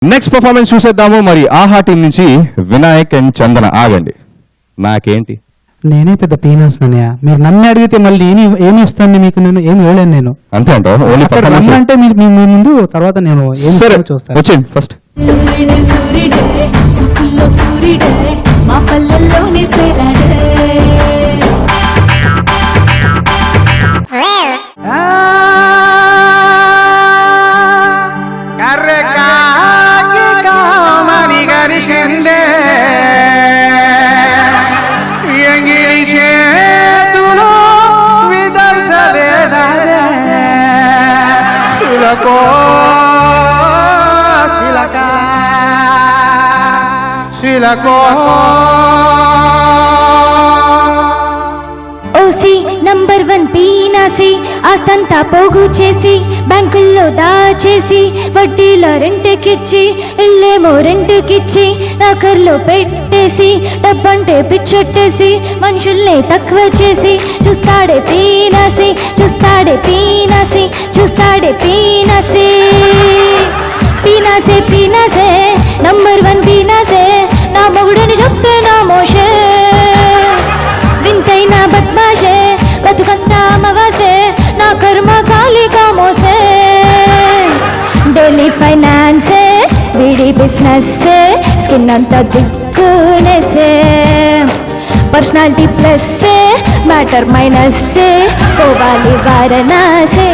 Next performance చూసేద్దాము. మరి ఆహా టీం నుంచి వినాయక్ అండ్ చందన. ఆగండి, నాకేంటి, నేనే పెద్ద పీనాస్ నన్నయ్య. మీరు నన్ను అడిగితే మళ్ళీ ఏమి ఇస్తాను మీకు, నేను ఏమి వేయలేను. నేను అంతే అంటావు? ఓన్లీ పర్ఫార్మెన్స్ అంటే మీ ముందు, తర్వాత నేను సరే చూస్తాను. వచ్చేయండి ఫస్ట్. మా పల్లెల్లోనే ఓసి నంబర్ 1 పీనాసి, ఆస్తంతా పోగు చేసి బ్యాంకుల్లో దాచేసి వడ్డీలో రెంట్కిచ్చి ఇల్లేమో రెంట్కిచ్చి లాకర్లో పెట్టేసి డబ్బంటే పిచ్చొట్టేసి మనుషుల్ని తక్కువ చేసి చూస్తాడే పీనాసి, చూస్తాడే పీనాసి, చూస్తాడే పీనాసి. పీనాసే పీనాసే నంబర్ 1 పీనాసే, నా మొగుడని చెప్తే నా మోషే వింతైన బద్మాషే బతుకంతా అమవాసే నా కర్మ కాలిగా మోసే. డైలీ ఫైనాన్సే వీడి బిజినెస్ స్కిన్ అంతా దిక్కునేసే పర్సనాలిటీ ప్లస్ మ్యాటర్ మైనస్ పోవాలి వారణాసే.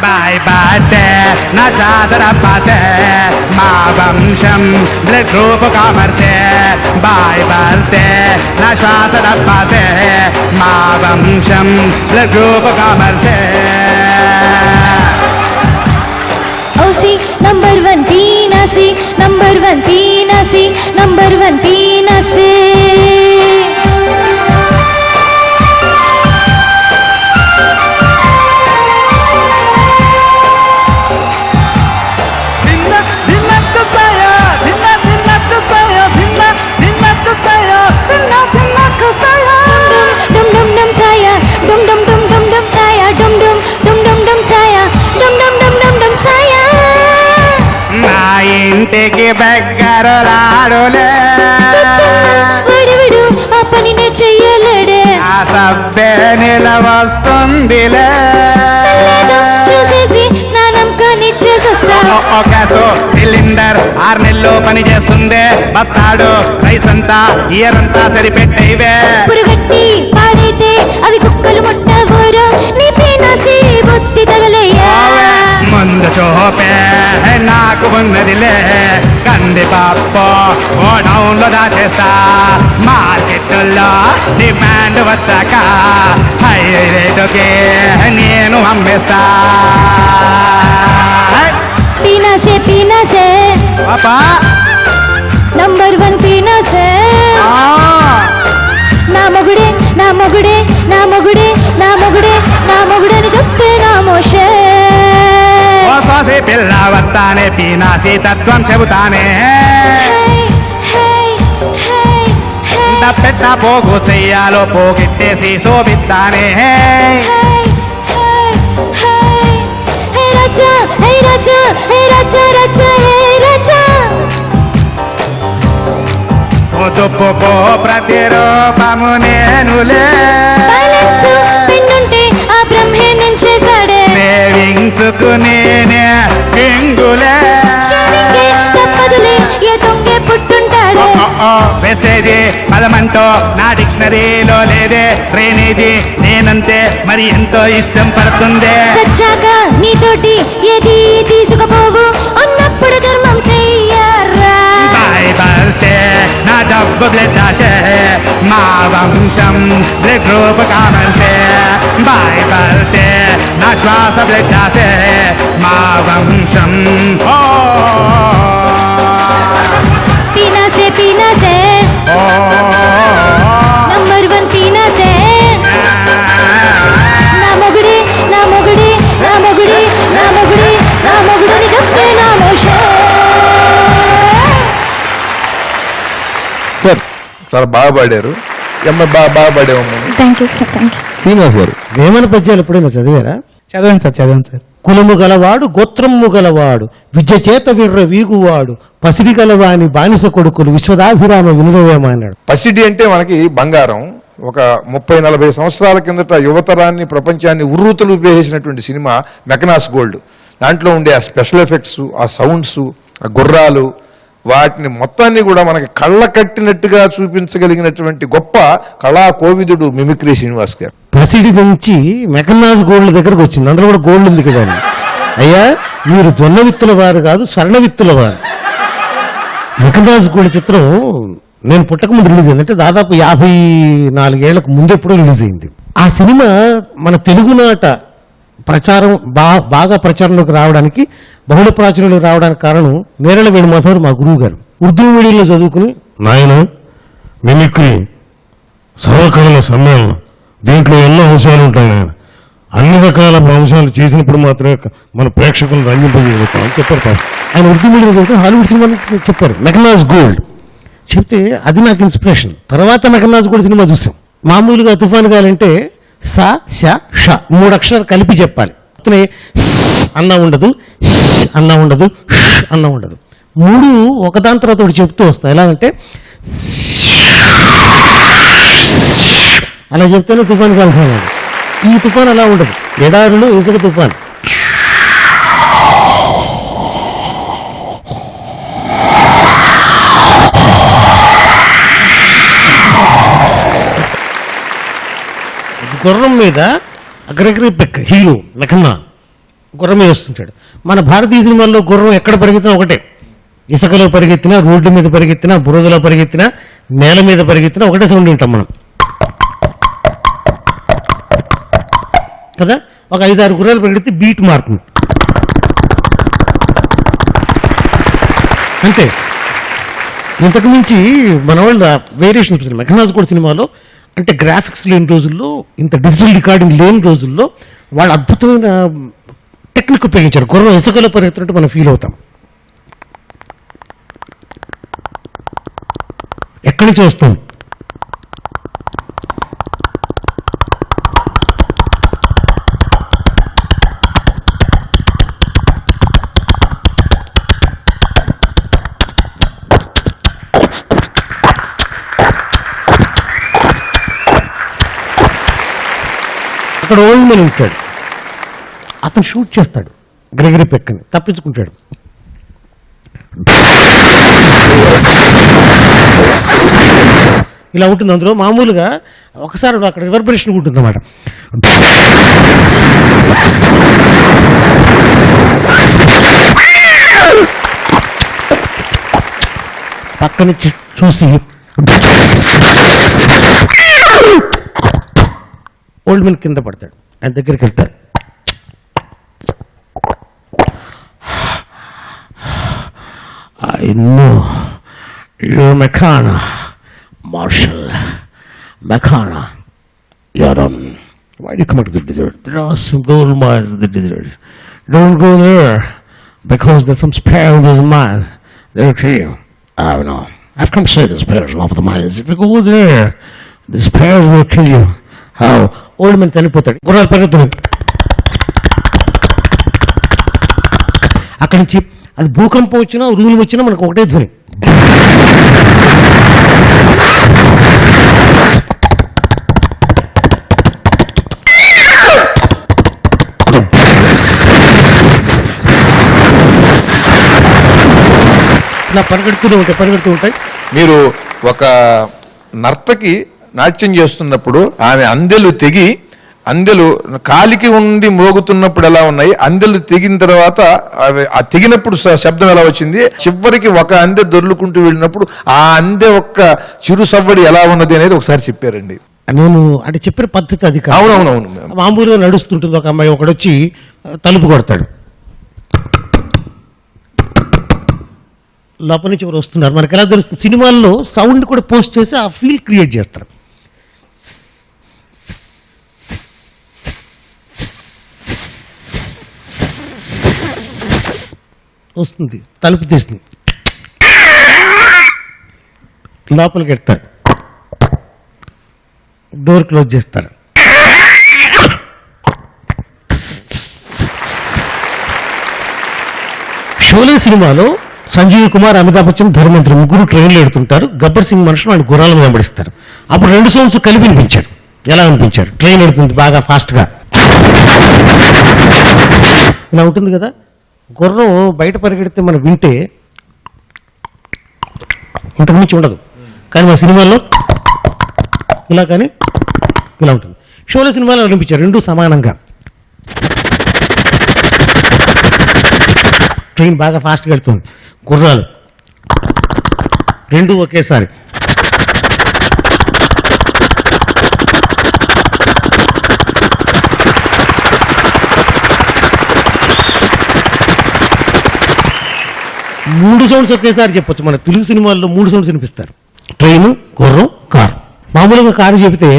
బాయ్ బాటే నా చాదర పాసే మా వంశం బ్లడ్ గ్రూప్ కామర్సే. బాయ్ బాతే నా శ్వాస పాసే మా వంశం బ్లడ్ గ్రూప్ కామర్సే. ఓసి నంబర్ 1 పీనాసి, నంబర్ 1 పీనాసి, నంబర్ 1 పీనాసి. ఇంటికి బెగ్గరలాడులే విడు ఆ పనినే చెయ్యలేడే, ఆ సబ్బే నిలవస్తుందిలే చూసేసి స్నానం కానిచ్చేసొస్తా. గ్యాసు సిలిండర్ 6 నెలలు పని చేస్తుందే, బస్తాడు రైస్ అంతా ఇయర్ అంతా సరిపెట్టేవే. పురుగట్టి పాడైతే అవి కుక్కలు ముట్టబోరు, నీ పీనాసి బుద్ధి తగలయ్యా. ముందు చూపే నాకు ఉన్నదిలే, కంది పప్పు ఓ డౌన్లో దాచేస్తా. మార్కెట్లో డిమాండ్ వచ్చాక హై రేటుకి నేను అమ్మేస్తా. పీనాసే పీనాసే పాపా నంబర్ 1 పీనాసే, నా మొగుడే నా మొగుడే నా మొగుడే నా మొగుడే నా మొగుడని చెప్తే నా మోషే. ఓసోసి పిల్ల వస్తానే పీనాసి తత్వం చెబుతానే, పెట్ట పోగు చెయ్యాలో పోగెట్టేసి శోభిస్తానే. రాజా హే రాజా హే రాజా రాజా హే రాజా. తుప్పుకో ప్రతిరూపము నేనులే, బ్యాలెన్స్ పెన్నుంటే ఆ బ్రహ్మే నుంచేశాడే. సేవింగ్స్కు నేనే కింగులే, షేవింగ్కే తప్పదులే ఏ దొంగే పుట్టుంటాడే. వెస్టేజీ పదమంటో నా డిక్షనరీలో లేదే, డ్రైనేజీ నేనంతే మరి ఎంతో ఇష్టం పడుతుందే. చచ్చాక నీతోటి ఏది తీసుకుపోవు అన్నప్పుడు ధర్మం చెయ్యరా. బాయ్ బర్తే నా డబ్బు బ్లడ్ ఆశే మా వంశం బ్లడ్ గ్రూప్ కామర్సే. బాయ్ బర్తే నా శ్వాస బ్లడ్ ఆశే మా వంశం. పీనాసే పీనాసే నంబర్ 1 పీనాసే, నా మొగుడే నా మొగుడే నా మొగుడే నా మొగుడే నా మొగుడని చెప్తే నా మోషే. సార్ చాలా బాగా పాడారు. అమ్మాయి బాగా పాడేవమ్మా. Thank you sir, thank you. Srinivas గారు, వేమన పద్యాలు ఎప్పుడైనా చదివారా? చదివాను సార్. కులము గలవాడు గోత్రము గలవాడు విద్య చేత విర్ర వీగువాడు పసిడి గలవాని బానిస కొడుకులు విశ్వదాభిరామ వినురవేమ అన్నాడు. పసిడి అంటే మనకి బంగారం. ఒక 30-40 సంవత్సరాల కిందట యువతరాన్ని ప్రపంచాన్ని ఉర్రూతలు ఉపేసినటువంటి సినిమా మెకనాస్ గోల్డ్. దాంట్లో ఉండే ఆ స్పెషల్ ఎఫెక్ట్స్, ఆ సౌండ్స్, ఆ గుర్రాలు, వాటిని మొత్తాన్ని కూడా మనకి కళ్ళ కట్టినట్టుగా చూపించగలిగినటువంటి గొప్ప కళా కోవిదుడు మిమిక్రీ శ్రీనివాస్ గారు. పసిడి నుంచి మెకనాస్ గోల్డ్ దగ్గరకు వచ్చింది. అందులో కూడా గోల్డ్ ఉంది కదా. అయ్యా మీరు జొన్న విత్తుల వారు కాదు, స్వర్ణ విత్తుల వారు. మెకనాస్ గోల్డ్ చిత్రం నేను పుట్టక ముందు రిలీజ్ అయింది. అంటే దాదాపు 54 ఏళ్లకు ముందెప్పుడో రిలీజ్ అయింది. ఆ సినిమా మన తెలుగునాట ప్రచారం బాగా ప్రచారంలోకి రావడానికి, బహుళ ప్రాచుర్యంలోకి రావడానికి కారణం నేరళ వేణుమాధవ్ మా గురువు గారు. ఉర్దూ మీడియంలో చదువుకుని నాయన మిమిక్రీ సర్వకళల సమ్మేళనం, దీంట్లో ఎన్నో అంశాలు ఉంటాయి నాయన, అన్ని రకాల అంశాలు చేసినప్పుడు మాత్రమే మన ప్రేక్షకులను రంజింపజేయగలుగుతాం అని చెప్పారు. ఆయన ఉర్దూ మీడియం చదువుకుని హాలీవుడ్ సినిమాని చెప్పారు మెకనాస్ గోల్డ్. చెప్తే అది నాకు ఇన్స్పిరేషన్. తర్వాత మెకనాస్ గోల్డ్ సినిమా చూసాం. మామూలుగా తుఫాను గాలంటే సా ష ష 3 అక్షరాలు కలిపి చెప్పాలి. అతనే అన్న ఉండదు, అన్న ఉండదు, అన్న ఉండదు. 3 ఒకదాని తర్వాత ఒకటి చెప్తూ వస్తాయి. ఎలాగంటే అలా చెప్తేనే తుఫాను కాలం. ఈ తుఫాన్ అలా ఉండదు. ఎడారులు ఇసుక తుఫాన్. గుర్రం మీద అగ్రగ్రీ పెక్ హీరో మెకన్నా గుర్రం మీద వస్తుంటాడు. మన భారతీయ సినిమాల్లో గుర్రం ఎక్కడ పరిగెత్తినా ఒకటే. ఇసుకలో పరిగెత్తినా, రోడ్డు మీద పరిగెత్తినా, బురదలో పరిగెత్తినా, నేల మీద పరిగెత్తినా ఒకటే సౌండ్ వింటాం మనం కదా. ఒక 5-6 గుర్రాలు పరిగెత్తి బీట్ మారుతుంది అంతే. ఇంతకు మించి మన వాళ్ళు వేరియేషన్ చూస్తారు. మెకనాస్ గోల్డ్ సినిమాలో అంటే గ్రాఫిక్స్ లేని రోజుల్లో, ఇంత డిజిటల్ రికార్డింగ్ లేని రోజుల్లో వాళ్ళు అద్భుతమైన టెక్నిక్ ఉపయోగించారు. గుర్రం ఇసుకలో పరిగెత్తినట్టు మనం ఫీల్ అవుతాం. ఎక్కడి నుంచి వస్తాం? అక్కడ ఓల్డ్ మ్యాన్ ఉంటాడు. అతను షూట్ చేస్తాడు గ్రెగరీ పెక్కని, తప్పించుకుంటాడు. ఇలా ఉంటుంది. అందులో మామూలుగా ఒకసారి అక్కడ రివర్బరేషన్ ఉంటుంది అన్నమాట. పక్క నుంచి చూసి ఓల్డ్ మ్యాన్ కింద పడతాడు. ఆయన దగ్గరికి వెళ్తారు. I know you're Mekana, Marshal Mekana. You're why do you come out to the desert? There are some gold mines in the desert. Don't go there because there's some spare in those mines. They'll kill you. I don't know. I've come to say the spares are off the mines. If you go there, the spares will kill you. How? Old man చనిపోతాడు. గుర్రాలు పరిగెత్తుడు. అక్కడి నుంచి అది భూకంపం వచ్చినా, ఉరుములు వచ్చినా మనకు ఒకటే ధ్వని. ఇలా పరిగెడుతూ ఉంటాయి. మీరు ఒక నర్తకి నాట్యం చేస్తున్నప్పుడు ఆమె అందెలు తెగి, అందెలు కాలికి ఉండి మోగుతున్నప్పుడు ఎలా ఉన్నాయి, అందెలు తెగిన తర్వాత ఆ తెగినప్పుడు శబ్దం ఎలా వచ్చింది, చివరికి ఒక అందె దొర్లుకుంటూ వెళ్ళినప్పుడు ఆ అందె ఒక్క చిరు సవ్వడి ఎలా ఉన్నది అనేది ఒకసారి చెప్పారండి. నేను అంటే చెప్పిన పద్ధతి అది కాదు. అవునవునవును. మామూలుగా నడుస్తుంటుంది ఒక అమ్మాయి, ఒకడొచ్చి తలుపు కొడతాడు. లోపల నుంచి ఎవరు వస్తున్నారు మనకి ఎలా తెలుస్తుంది? సినిమాల్లో సౌండ్ కూడా పోస్ట్ చేసి ఆ ఫీల్ క్రియేట్ చేస్తారు. వస్తుంది, తలుపు తీస్తుంది, లోపలికి వెళ్తారు, డోర్ క్లోజ్ చేస్తారు. షోలే సినిమాలో సంజీవ్ కుమార్, అమితాబ్ బచ్చన్, ధర్మేంద్ర ముగ్గురు ట్రైన్లో ఎడుతుంటారు. గబ్బర్ సింగ్ మనుషులు ఆయన గుర్రాలను వెంబడిస్తారు. అప్పుడు 2 సౌండ్స్ కలిపి వినిపించారు. ఎలా వినిపించారు? ట్రైన్ ఎడుతుంది బాగా ఫాస్ట్గా, ఇలా ఉంటుంది కదా. గుర్రం బయట పరిగెడితే మనం వింటే ఇంతకుమించి ఉండదు. కానీ మా సినిమాల్లో ఇలా, కానీ ఇలా ఉంటుంది. షోలే సినిమాలో వినిపించారు 2 సమానంగా. ట్రైన్ బాగా ఫాస్ట్గా వెళ్తుంది, గుర్రాలు 2 ఒకేసారి. మూడు సౌండ్స్ ఒకేసారి చెప్పొచ్చు. మన తెలుగు సినిమాల్లో 3 సౌండ్స్ వినిపిస్తారు: ట్రైన్, గుర్రం, కారు. మామూలుగా కారు చెబితే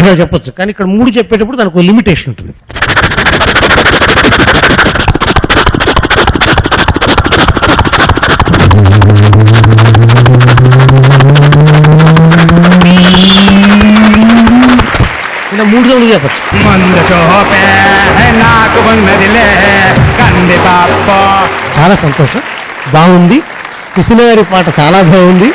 ఇలా చెప్పొచ్చు, కానీ ఇక్కడ 3 చెప్పేటప్పుడు దానికి ఒక లిమిటేషన్ ఉంటుంది. ఇలా 3 సౌండ్లు చెప్పచ్చు. ముందు చూపే నాకు ఉన్నదిలే కంది పాప. చాలా సంతోషం, బాగుంది. కృష్ణగారి పాట చాలా బాగుంది.